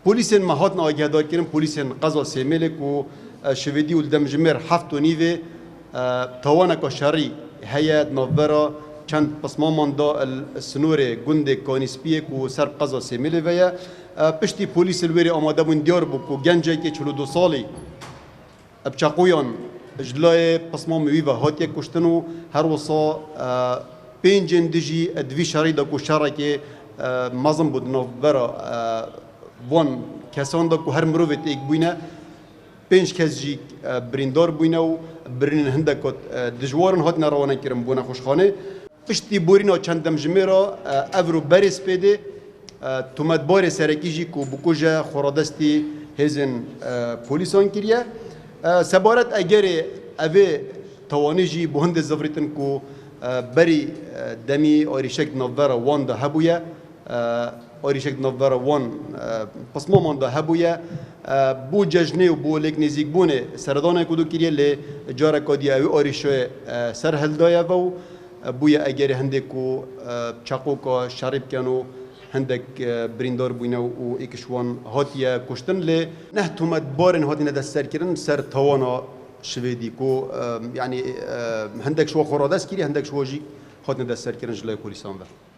پلیسین مهات ناگهدار کردن پلیسین قضا سیملک و شویدی و دمجمر هفت و نیوه توانا کشاری هیئت نوبرا چند پسمامان دا السنور گند کانیسپیه کو سر قضا سیمله ویا پشتی پلیس الوری آماده بون دیار بو کو گنجه که 42 سالی بچاقویان جلای پسمام وی و هاتیه کشتن و هر وصا پنجن دیجی ادوی شری دا کو شره که مازم بود نوبرا وان کسان دا کو هر مروت ایک بوینه پنج کس جی بریندار بوینه و برین هندکات دجوارن هات نروانه کرم بونه خوشخانه پشتی بورینا چندم جمیرا افرو بریس پیده تومت بار سرکی جی کو بکوجه خورادستی هزن پولیسان کریه سبارت اگر اوه توانی جی بهند زفریتن کو بری دمی آریشک نوورا وان ده هبویه آریشک نوورا وان پسمامان ده هبویه بو ججنه و بو لیک نزیک بونه سردانه کدو کریه لی جاره کادی اوی آریشوه سر هلدایه و بویا اگر هندک کو چاقو کا شرب کنو هندک بریندار بوینه و ایکشوان هاتیه کشتن لی نه تومت بارن هاتی ندستر کردن سر توانا شویدی کو یعنی هندک شو خورادس کری هندک شو جی هات ندستر کردن جلای پلیسان و